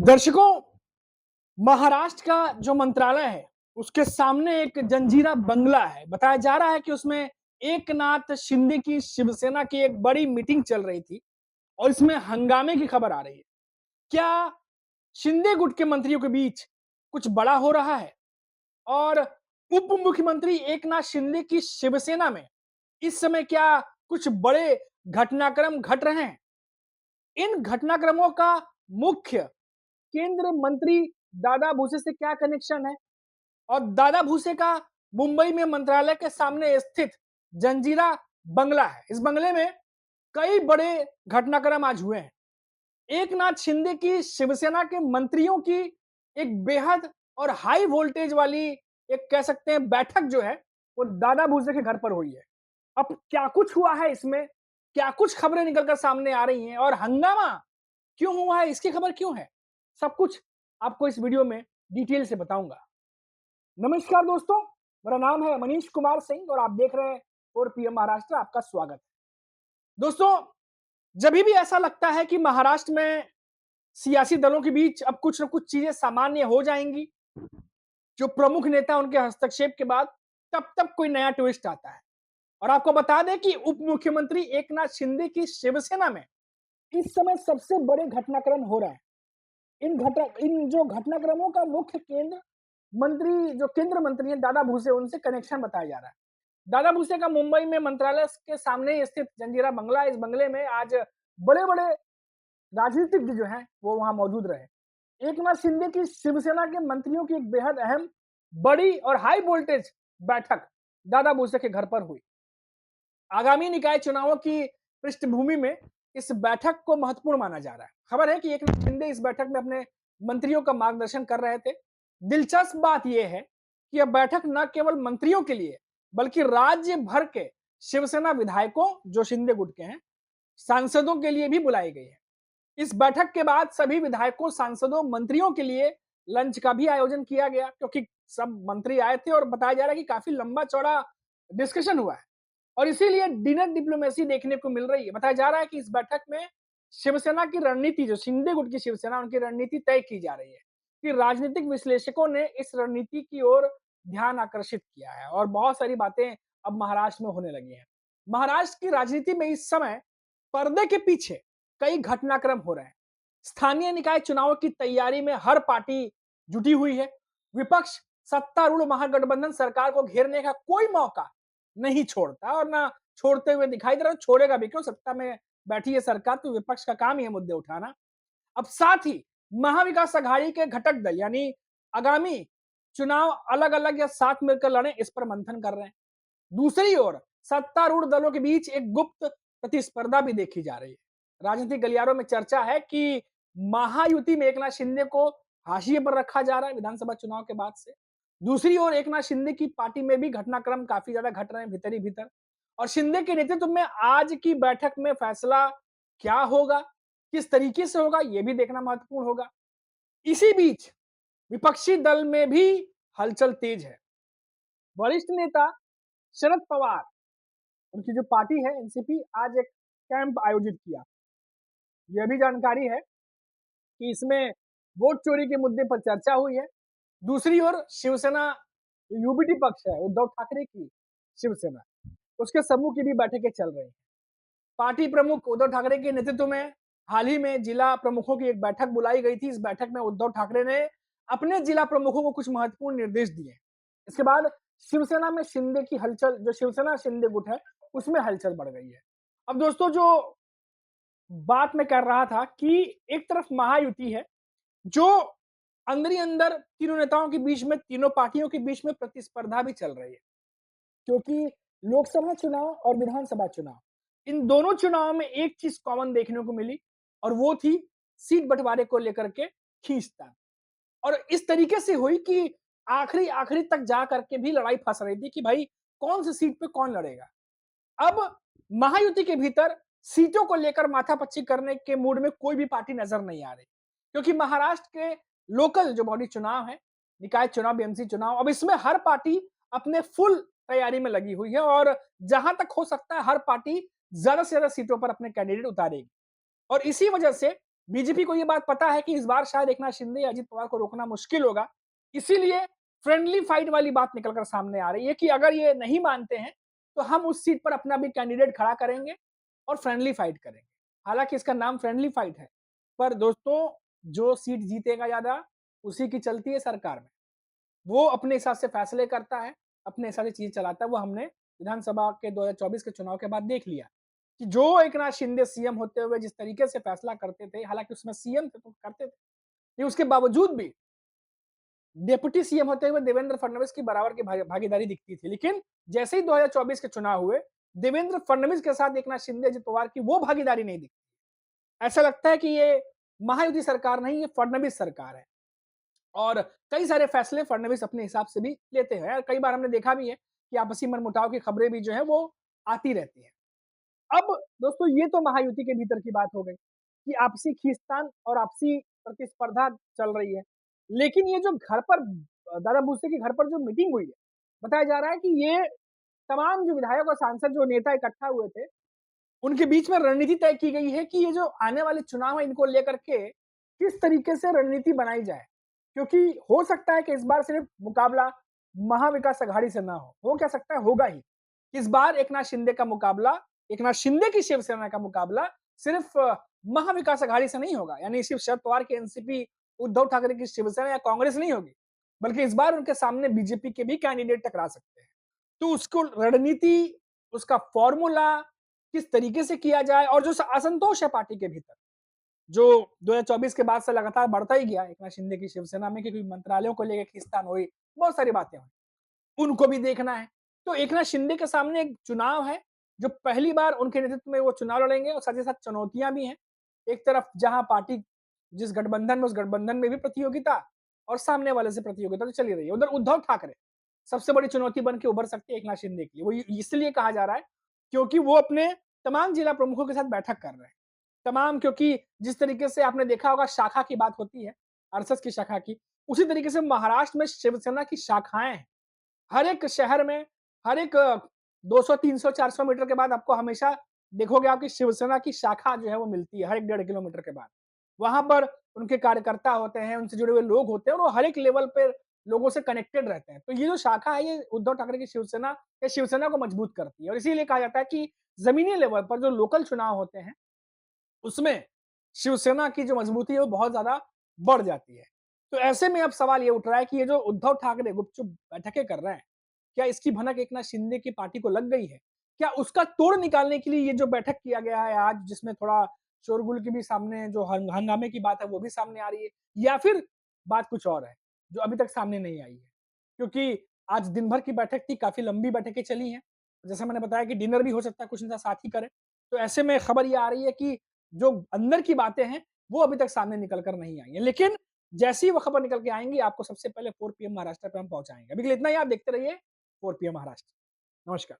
दर्शकों, महाराष्ट्र का जो मंत्रालय है, उसके सामने एक जंजीरा बंगला है। बताया जा रहा है कि उसमें एकनाथ शिंदे की शिवसेना की एक बड़ी मीटिंग चल रही थी और इसमें हंगामे की खबर आ रही है। क्या शिंदे गुट के मंत्रियों के बीच कुछ बड़ा हो रहा है? और उप मुख्यमंत्री एकनाथ शिंदे की शिवसेना में इस समय क्या कुछ बड़े घटनाक्रम घट रहे हैं? इन घटनाक्रमों का मुख्य केंद्र मंत्री दादा भूसे से क्या कनेक्शन है? और दादा भूसे का मुंबई में मंत्रालय के सामने स्थित जंजीरा बंगला है। इस बंगले में कई बड़े घटनाक्रम आज हुए हैं। एकनाथ शिंदे की शिवसेना के मंत्रियों की एक बेहद और हाई वोल्टेज वाली एक कह सकते हैं बैठक जो है वो दादा भूसे के घर पर हुई है। अब क्या कुछ हुआ है इसमें? क्या कुछ खबरें निकलकर सामने आ रही हैं और हंगामा क्यों हुआ है? इसकी खबर क्यों है? सब कुछ आपको इस वीडियो में डिटेल से बताऊंगा। नमस्कार दोस्तों, मेरा नाम है मनीष कुमार सिंह और आप देख रहे हैं 4 PM महाराष्ट्र। आपका स्वागत है। दोस्तों, जब भी ऐसा लगता है कि महाराष्ट्र में सियासी दलों के बीच अब कुछ न कुछ चीजें सामान्य हो जाएंगी, जो प्रमुख नेता उनके हस्तक्षेप के बाद, तब कोई नया ट्विस्ट आता है। और आपको बता दें कि उप मुख्यमंत्री एकनाथ शिंदे की शिवसेना में इस समय सबसे बड़े घटनाक्रम हो रहे हैं। इन जो घटनाक्रमों का मुख्य केंद्र मंत्री हैं दादा भूसे, उनसे कनेक्शन बताया जा रहा है। दादा भूसे का मुंबई में मंत्रालय के सामने स्थित जंजीरा बंगला, इस बंगले में आज बड़े-बड़े राजनीतिज्ञ जो हैं वो वहां मौजूद रहे। एकनाथ शिंदे की शिवसेना के मंत्रियों की एक बेहद अहम, बड़ी और हाई वोल्टेज बैठक दादा भूसे के घर पर हुई। आगामी निकाय चुनावों की पृष्ठभूमि में इस बैठक को महत्वपूर्ण माना जा रहा है। खबर है कि एकनाथ शिंदे इस बैठक में अपने मंत्रियों का मार्गदर्शन कर रहे थे। दिलचस्प बात यह है कि यह बैठक न केवल मंत्रियों के लिए बल्कि राज्य भर के शिवसेना विधायकों, जो शिंदे गुट के हैं, सांसदों के लिए भी बुलाई गई है। इस बैठक के बाद सभी विधायकों, सांसदों, मंत्रियों के लिए लंच का भी आयोजन किया गया, क्योंकि सब मंत्री आए थे और बताया जा रहा है कि काफी लंबा चौड़ा डिस्कशन हुआ है और इसीलिए डिनर डिप्लोमेसी देखने को मिल रही है। बताया जा रहा है कि इस बैठक में शिवसेना की रणनीति, जो शिंदे गुट की शिवसेना, उनकी रणनीति तय की जा रही है कि राजनीतिक विश्लेषकों ने इस रणनीति की ओर ध्यान आकर्षित किया है और बहुत सारी बातें अब महाराष्ट्र में होने लगी हैं। महाराष्ट्र की राजनीति में इस समय पर्दे के पीछे कई घटनाक्रम हो रहे हैं। स्थानीय निकाय चुनाव की तैयारी में हर पार्टी जुटी हुई है। विपक्ष सत्तारूढ़ महागठबंधन सरकार को घेरने का कोई मौका नहीं छोड़ता और ना छोड़ते हुए दिखाई दे रहा है। छोड़ेगा भी क्यों? सत्ता में बैठी है सरकार, तो विपक्ष का काम ही है मुद्दे उठाना। अब साथ ही महाविकास अघाड़ी के घटक दल यानी आगामी चुनाव अलग-अलग या साथ मिलकर लड़ें, इस पर मंथन कर रहे हैं। दूसरी ओर सत्तारूढ़ दलों के बीच एक गुप्त प्रतिस्पर्धा भी देखी जा रही है। राजनीतिक गलियारों में चर्चा है कि महायुति में एकनाथ शिंदे को हाशिए पर रखा जा रहा है विधानसभा चुनाव के बाद से। दूसरी ओर एकनाथ शिंदे की पार्टी में भी घटनाक्रम काफी ज्यादा घट रहे हैं भीतर ही भीतर। और शिंदे के नेतृत्व में आज की बैठक में फैसला क्या होगा, किस तरीके से होगा, यह भी देखना महत्वपूर्ण होगा। इसी बीच विपक्षी दल में भी हलचल तेज है। वरिष्ठ नेता शरद पवार, उनकी जो पार्टी है एनसीपी, आज एक कैंप आयोजित किया। यह भी जानकारी है कि इसमें वोट चोरी के मुद्दे पर चर्चा हुई है। दूसरी ओर शिवसेना, यूबीटी पक्ष है उद्धव ठाकरे की शिवसेना, उसके समूह की भी बैठकें चल रही हैं। पार्टी प्रमुख उद्धव ठाकरे के नेतृत्व में हाल ही में जिला प्रमुखों की एक बैठक बुलाई गई थी। इस बैठक में उद्धव ठाकरे ने अपने जिला प्रमुखों को कुछ महत्वपूर्ण निर्देश दिए। इसके बाद शिवसेना में शिंदे की हलचल, जो शिवसेना शिंदे गुट है, उसमें हलचल बढ़ गई है। अब दोस्तों, जो बात मैं कर रहा था कि एक तरफ महायुति है, जो अंदर ही अंदर तीनों नेताओं के बीच में, तीनों पार्टियों के बीच में प्रतिस्पर्धा भी चल रही है, क्योंकि लोकसभा चुनाव और विधानसभा चुनाव, इन दोनों चुनावों में एक चीज कॉमन देखने को मिली और वो थी सीट बंटवारे को लेकर के खींचतान। और इस तरीके से हुई कि आखिरी आखिरी तक जा करके भी लड़ाई फंस रही थी कि भाई कौन सी सीट पे कौन लड़ेगा। अब महायुति के भीतर सीटों को लेकर माथापच्ची करने के मूड में कोई भी पार्टी नजर नहीं आ रही, क्योंकि महाराष्ट्र के लोकल जो बॉडी चुनाव है, निकाय चुनाव, बीएमसी चुनाव, अब इसमें हर पार्टी अपने फुल तैयारी में लगी हुई है और जहां तक हो सकता है हर पार्टी ज्यादा से ज्यादा सीटों पर अपने कैंडिडेट उतारेगी। और इसी वजह से बीजेपी को ये बात पता है कि इस बार शायद एकनाथ शिंदे या अजित पवार को रोकना मुश्किल होगा। इसीलिए फ्रेंडली फाइट वाली बात निकल कर सामने आ रही है कि अगर ये नहीं मानते हैं, तो हम उस सीट पर अपना भी कैंडिडेट खड़ा करेंगे और फ्रेंडली फाइट करेंगे। हालाँकि इसका नाम फ्रेंडली फाइट है, पर दोस्तों जो सीट जीतेगा ज़्यादा, उसी की चलती है सरकार में। वो अपने हिसाब से फैसले करता है, अपने हिसाब से चीज़ चलाता है। वो हमने विधानसभा के 2024 के चुनाव के बाद देख लिया, कि जो एकनाथ शिंदे सीएम होते हुए जिस तरीके से फैसला करते थे, हालाँकि उसमें सीएम थे तो करते थे, लेकिन उसके बावजूद भी डिप्टी सीएम होते हुए देवेंद्र फडणवीस की बराबर की भागीदारी दिखती थी। लेकिन जैसे ही 2024 के चुनाव हुए, देवेंद्र फडणवीस के साथ एकनाथ शिंदे, अजित पवार की वो भागीदारी नहीं दिखती। ऐसा लगता है कि ये महायुति सरकार नहीं, ये फडणवीस सरकार है। और कई सारे फैसले फडणवीस अपने हिसाब से भी लेते हैं। कई बार हमने देखा भी है कि आपसी मनमुटाव की खबरें भी जो है वो आती रहती हैं। अब दोस्तों ये तो महायुति के भीतर की बात हो गई कि आपसी खींचतान और आपसी प्रतिस्पर्धा चल रही है। लेकिन ये जो घर पर दादा भूसे के घर पर जो मीटिंग हुई है, बताया जा रहा है कि ये तमाम जो विधायक और सांसद जो नेता इकट्ठा हुए थे, उनके बीच में रणनीति तय की गई है कि ये जो आने वाले चुनाव है इनको लेकर के किस तरीके से रणनीति बनाई जाए। क्योंकि हो सकता है कि इस बार सिर्फ मुकाबला महाविकास अघाड़ी से ना हो क्या सकता है, होगा ही। इस बार एकनाथ शिंदे का मुकाबला, एकनाथ शिंदे की शिवसेना का मुकाबला सिर्फ महाविकास अघाड़ी से नहीं होगा, यानी सिर्फ शरद पवार की एनसीपी, उद्धव ठाकरे की शिवसेना या कांग्रेस नहीं होगी, बल्कि इस बार उनके सामने बीजेपी के भी कैंडिडेट टकरा सकते हैं। तो उसको रणनीति, उसका फॉर्मूला किस तरीके से किया जाए, और जो असंतोष है पार्टी के भीतर, जो 2024 के बाद से लगातार बढ़ता ही गया एकनाथ शिंदे की शिवसेना में, क्योंकि मंत्रालयों को लेकर खींचतान हुई, बहुत सारी बातें हुई, उनको भी देखना है। तो एकनाथ शिंदे के सामने एक चुनाव है, जो पहली बार उनके नेतृत्व में वो चुनाव लड़ेंगे, और साथ ही साथ चुनौतियां भी हैं। एक तरफ जहां पार्टी जिस गठबंधन में, उस गठबंधन में भी प्रतियोगिता, और सामने वाले से प्रतियोगिता तो चली रही है। उधर उद्धव ठाकरे सबसे बड़ी चुनौती बन के उभर सकते हैं एकनाथ शिंदे के लिए। वो इसलिए कहा जा रहा है क्योंकि वो अपने तमाम जिला प्रमुखों के साथ बैठक कर रहे हैं। तमाम, क्योंकि जिस तरीके से आपने देखा होगा शाखा की बात होती है, आरएसएस की शाखा की, उसी तरीके से महाराष्ट्र में शिवसेना की शाखाएं हैं। हर एक शहर में, हर एक 200, 300, 400 मीटर के बाद आपको हमेशा देखोगे आपकी शिवसेना की शाखा जो है वो मिलती है, हर एक 1.5 किलोमीटर के बाद। वहां पर उनके कार्यकर्ता होते हैं, उनसे जुड़े हुए लोग होते हैं, और वो हर एक लेवल पे लोगों से कनेक्टेड रहते हैं। तो ये जो शाखा है, ये उद्धव ठाकरे की शिवसेना या शिवसेना को मजबूत करती है, और इसीलिए कहा जाता है कि जमीनी लेवल पर जो लोकल चुनाव होते हैं, उसमें शिवसेना की जो मजबूती है वो बहुत ज्यादा बढ़ जाती है। तो ऐसे में अब सवाल ये उठ रहा है कि ये जो उद्धव ठाकरे गुपचुप बैठकें कर रहे हैं, क्या इसकी भनक एकनाथ शिंदे की पार्टी को लग गई है? क्या उसका तोड़ निकालने के लिए ये जो बैठक किया गया है आज, जिसमें थोड़ा शोरगुल की भी सामने, जो हंगामे की बात है वो भी सामने आ रही है, या फिर बात कुछ और है जो अभी तक सामने नहीं आई है? क्योंकि आज दिन भर की बैठक थी, काफी लंबी बैठकें चली हैं। जैसे मैंने बताया कि डिनर भी हो सकता है कुछ नेता साथ ही करें। तो ऐसे में खबर ये आ रही है कि जो अंदर की बातें हैं, वो अभी तक सामने निकल कर नहीं आई हैं। लेकिन जैसे ही वो खबर निकल के आएँगी, आपको सबसे पहले 4 पीएम महाराष्ट्र पे हम पहुँचाएँगे। अभी के लिए इतना ही, आप देखते रहिए 4 पीएम महाराष्ट्र। नमस्कार।